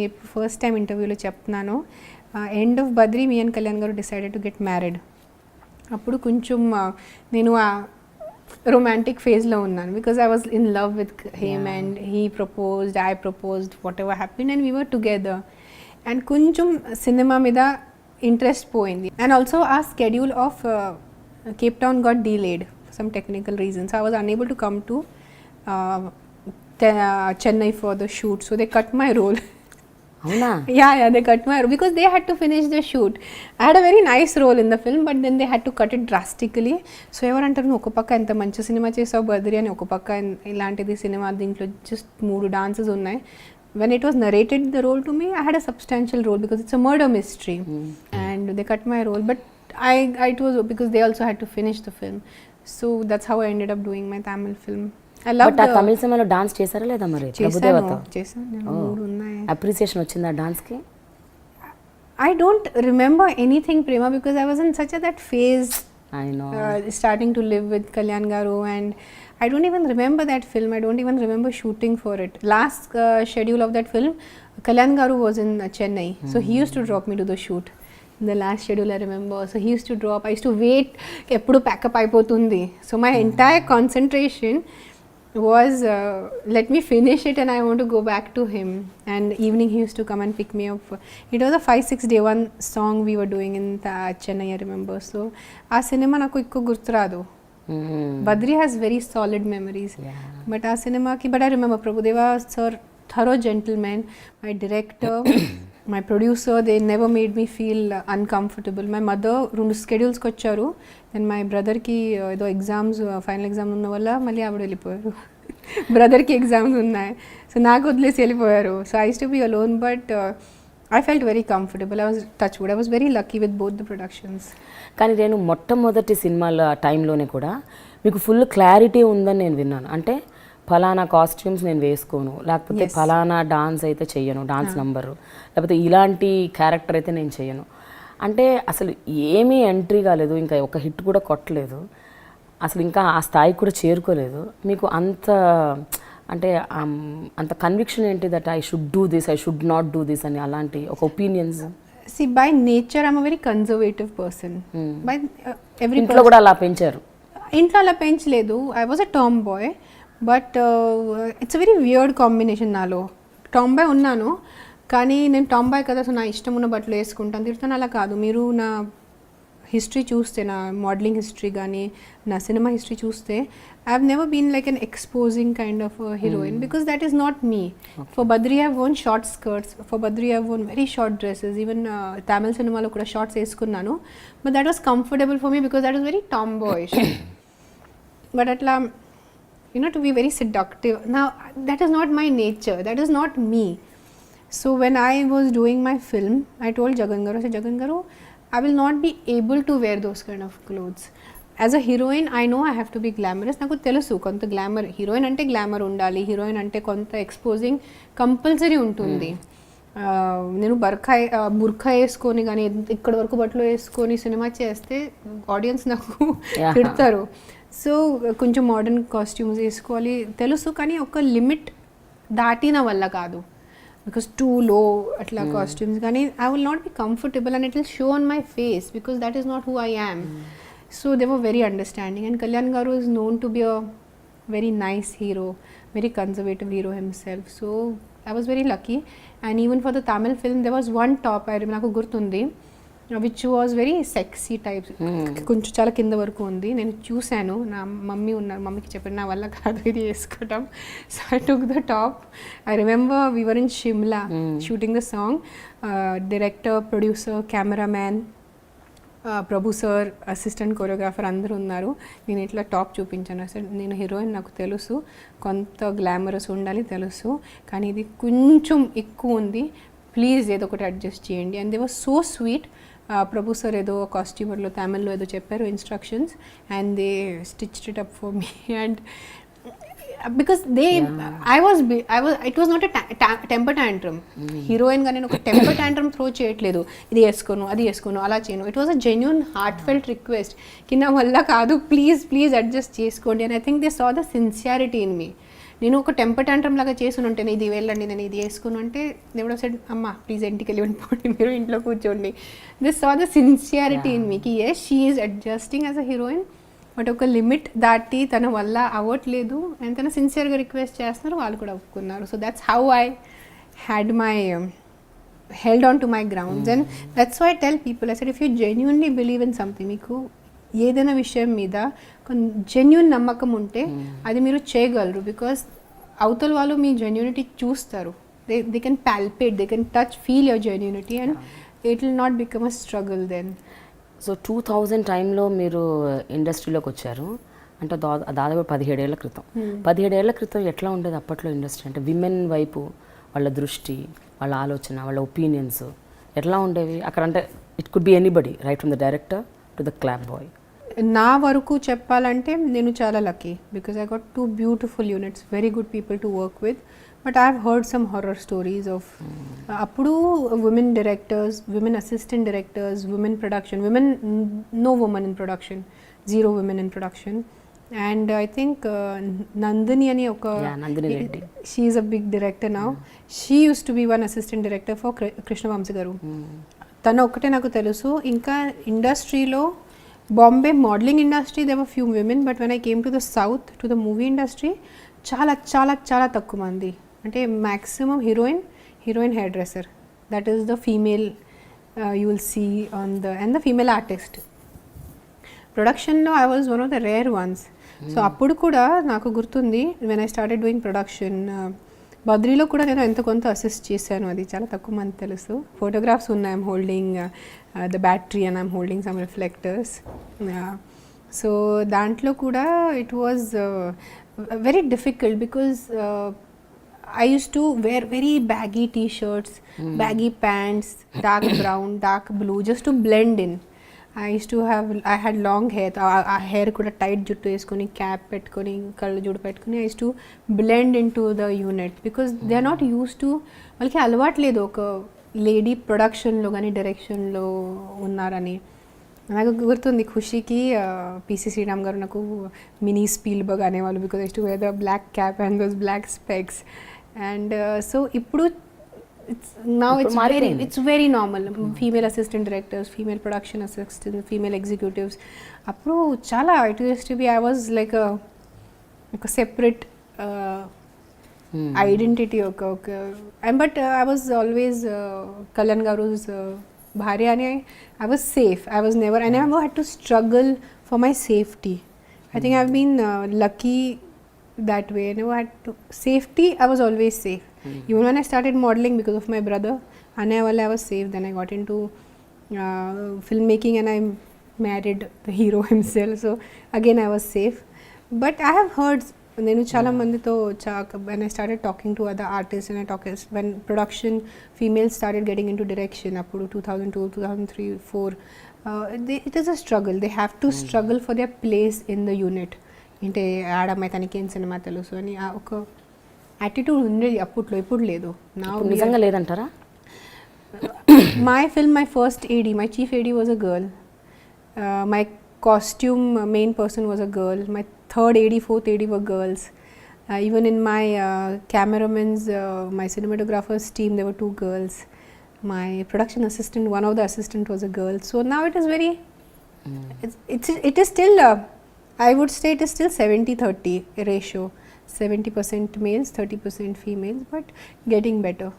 నేను first time ఇంటర్వ్యూలో చెప్తున్నాను, end of Badri me and Kalyan గారు డిసైడెడ్ టు గెట్ మ్యారీడ్. అప్పుడు కొంచెం నేను ఆ రొమాంటిక్ ఫేజ్లో ఉన్నాను, because I was in love with him and he proposed, I proposed, what ever happen and we were together. And కొంచెం సినిమా మీద ఇంట్రెస్ట్ పోయింది. అండ్ ఆల్సో ఆ schedule of Cape town got delayed for some technical reasons. I was unable to come to Chennai for the shoot, so they cut my role. Yeah, they cut my role because they had to finish the shoot. I had a very nice role in the film, but then they had to cut it drastically. So ever antaru oka pakka enta manchi cinema chesavu Badri ani, oka pakka ilantidi cinema dintlo just 3 dances unnai. When it was narrated the role to me, I had a substantial role because it's a murder mystery. And they cut my role, but it was because they also had to finish the film. So that's how I ended up doing my Tamil film. But ఆ తమిళ సినిమాలో dance చేశారా లేదా మరి? ప్రభుదేవతో appreciation వచ్చిందా డాన్స్కి? I don't remember anything, Prema, because I was in such a that phase. I know. Starting to live with Kalyan Garu, and I don't even remember that film. I don't even remember shooting for it. Last schedule of that film, Kalyan Garu was in Chennai, so he used to drop me to the shoot. The last schedule I remember, so he used to drop. I used to wait eppudu pack up ayipotundi, so my entire concentration was let me finish it and I want to go back to him. And evening he used to come and pick me up. It was a 5-6 day one song we were doing in Chennai, I remember. So aa cinema naku ikku gurturadu. Badri has very solid memories. But aa cinema ki, but I remember Prabhudeva sir, thorough gentleman, my director, my producer, they never made me feel uncomfortable. My mother 2 schedules ki vacharu, then my brother ki edo exams, final exam unna valla malli avadu vellipoyaru. Brother ki exams unnai, so naaku odlesi vellipoyaru. So I used to be alone, but I felt very comfortable. I was touched wood, I was very lucky with both the productions. కానీ నేను మొట్టమొదటి సినిమాల టైంలోనే కూడా మీకు full clarity ఉందని నేను విన్నాను. అంటే ఫలానా కాస్ట్యూమ్స్ నేను వేసుకోను, లేకపోతే ఫలానా డాన్స్ అయితే చెయ్యను, డాన్స్ నంబరు, లేకపోతే ఇలాంటి క్యారెక్టర్ అయితే నేను చెయ్యను. అంటే అసలు ఏమీ ఎంట్రీ కాలేదు, ఇంకా ఒక హిట్ కూడా కొట్టలేదు, అసలు ఇంకా ఆ స్థాయికి కూడా చేరుకోలేదు. మీకు అంత అంటే అంత కన్విక్షన్ ఏంటి that I should do this, I should not do this అని అలాంటి ఒక opinions? See, by nature I'm a very conservative person. By every ఇంట్లో కూడా అలా పెంచారు? ఇంట్లో అలా పెంచలేదు. I was a tomboy, but it's a very weird combination. నాలో టాంబాయ్ ఉన్నాను, కానీ నేను టాంబాయ్ కదా, సో నా ఇష్టం ఉన్న బట్టలు వేసుకుంటాను, తిరుగుతాను. అలా కాదు. మీరు నా హిస్టరీ చూస్తే, నా మోడలింగ్ హిస్టరీ కానీ నా సినిమా హిస్టరీ చూస్తే, I have never been like an exposing kind of heroine, because that is not me. For Badri I have worn short skirts, for Badri I have worn very short dresses. Even Tamil సినిమాలో కూడా shorts వేసుకున్నాను, but that was comfortable for me because that was very tomboyish. But అట్లా to be very seductive. Now, that is not my nature. That is not me. So, when I was doing my film, I told Jagan Garu, I said, Jagan Garu, I will not be able to wear those kind of clothes. As a heroine, I know I have to be glamorous. Naku telusu konta glamour. Heroine ante glamour undali. Heroine ante konta exposing compulsory untundi. నేను బుర్ఖా వేసుకొని కానీ ఇక్కడ వరకు బట్టలు వేసుకొని cinema చేస్తే audience నాకు తిడతారు. సో కొంచెం మోడర్న్ కాస్ట్యూమ్స్ వేసుకోవాలి తెలుసు, కానీ ఒక లిమిట్ దాటిన వల్ల కాదు, బికాస్ టూ లో అట్లా కాస్ట్యూమ్స్. కానీ I will not be comfortable and it will show on my face because that is not who I am. So they were very understanding. And Kalyan garu is known to be a very nice hero, very conservative hero himself. So I was very lucky. And even for the Tamil film, there was one top I remember, naku gurtundi, which was very sexy type, కొంచెం చాలా కింద వరకు ఉంది. నేను చూశాను, నా mummy ఉన్నారు, మమ్మీకి చెప్పాను నా వల్ల కాదు ఇది వేసుకోవటం. So I took the top. I remember we were in Shimla shooting the song. Director, producer, cameraman, Prabhu sir, assistant choreographer అందరూ ఉన్నారు. నేను ఇట్లా టాప్ చూపించాను. అసలు నేను హీరోయిన్, నాకు తెలుసు కొంత గ్లామరస్ ఉండాలి తెలుసు, కానీ ఇది కొంచెం ఎక్కువ ఉంది, ప్లీజ్ ఏదో ఒకటి అడ్జస్ట్ చేయండి. And they was so sweet. Prabhu sir ఏదో కాస్ట్యూమర్లో తమిళ్లో ఏదో చెప్పారు instructions, and they stitched it up for me. And because it was not a temper tantrum. Heroine ga nenu oka temper tantrum throw cheyatledu, idi eskonu adi eskonu ala cheyanu. It was a genuine heartfelt request ki na valla kaadu, please adjust cheskondi. And I think they saw the sincerity in me. నేను ఒక temper టాంట్రమ్ లాగా చేసి ఉంటే ఇది వెళ్ళండి నేను ఇది వేసుకుని అంటే దేవుడు సైడ్ అమ్మ ప్లీజ్ ఇంటికి వెళ్ళి ఉండిపోండి మీరు ఇంట్లో కూర్చోండి. This saw the sincerity in మీకి. Yes she is adjusting as a heroine, but ఒక లిమిట్ దాటి తన వల్ల అవ్వట్లేదు అండ్ తన సిన్సియర్గా రిక్వెస్ట్ చేస్తున్నారు, వాళ్ళు కూడా ఒప్పుకున్నారు. So that's how I had my held on to my grounds and that's why I tell people, I said if you genuinely believe in something, మీకు ఏదైనా విషయం మీద జెన్యున్ నమ్మకం ఉంటే అది మీరు చేయగలరు. బికాస్ అవతల వాళ్ళు మీ జెన్యూనిటీ చూస్తారు, they can palpate, they can touch, feel your genuinity and it will not become a struggle then. So 2000 టైంలో మీరు ఇండస్ట్రీలోకి వచ్చారు అంటే దాదాపు 17 ఏళ్ల క్రితం. 17 ఏళ్ల క్రితం ఎట్లా ఉండేది అప్పట్లో ఇండస్ట్రీ? అంటే విమెన్ వైపు వాళ్ళ దృష్టి, వాళ్ళ ఆలోచన, వాళ్ళ ఒపీనియన్స్ ఎట్లా ఉండేవి అక్కడ? అంటే it could be anybody right from the director to the clap boy. నా వరకు చెప్పాలంటే నేను చాలా lucky because I got 2 beautiful units, very good people to work with. But I have heard some horror stories of అప్పుడు women directors, women assistant directors, women production, women no women in production, 0 women in production. And I think Nandini ani oka, Nandini Reddy, she is a big director now. She used to be one assistant director for Krishna Vamsi garu. Tana okate naku telusu. Inka industry lo Bombay modeling industry there were few women, but when I came to the south to the movie industry chala chala chala takku mandi. Ante maximum heroine hairdresser, that is the female you will see on the, and the female artist. Production lo I was one of the rare ones. So అప్పుడు కూడా నాకు గుర్తుంది when I started doing production, బద్రీలో కూడా నేను ఎంత కొంత assist చేశాను, అది చాలా తక్కువ మంది తెలుసు. ఫోటోగ్రాఫ్స్ ఉన్నాయి, I'm holding the battery and I'm holding some reflectors. So దాంట్లో కూడా it was very difficult because I used to wear very baggy t-shirts, baggy pants, dark brown, dark blue, just to blend in. I had long hair, ఆ hair కూడా tight జుట్టు వేసుకొని cap పెట్టుకొని కళ్ళు జుట్టు పెట్టుకొని I used to blend into the unit because they are not used to, వాళ్ళకి అలవాట్లేదు ఒక లేడీ ప్రొడక్షన్లో కానీ డైరెక్షన్లో ఉన్నారని. నాకు గుర్తుంది ఖుషీకి పిసి శ్రీరామ్ గారు నాకు మినీ స్పీల్బర్గ్ అనేవాళ్ళు because I used to wear the black cap and those black specs and so ఇప్పుడు it's very normal. Female assistant directors, female production assistants, female executives. Appudu chala it used to be, I was like a separate identity. But I was always Kalyan Garu's bharya ani I was safe. I never had to struggle for my safety. I think I've been lucky that way. I never had to safety, I was always safe. Even when I started modeling because of my brother I was safe. Then I got into filmmaking and I married the hero himself, so again I was safe. But I have heard nenu chala mandito when I started talking to other artists and when production females started getting into direction appudu 2002 2003 4 it is a struggle. They have to struggle for their place in the unit. Inte aadamai taniki in cinema telusu ani oka attitude ఉండేది అప్పట్లో, ఇప్పుడు లేదు. నిజంగా లేదంటారా? My film, my first AD, my chief AD was a girl. My costume main person was a girl. My third AD, fourth AD were girls. Even in my cameraman's, my cinematographer's team, there were 2 girls. My production assistant, one of the assistant was a girl. So now it is very, it is still, I would say it is still 70-30 ratio. 70% males, 30% females, but getting better.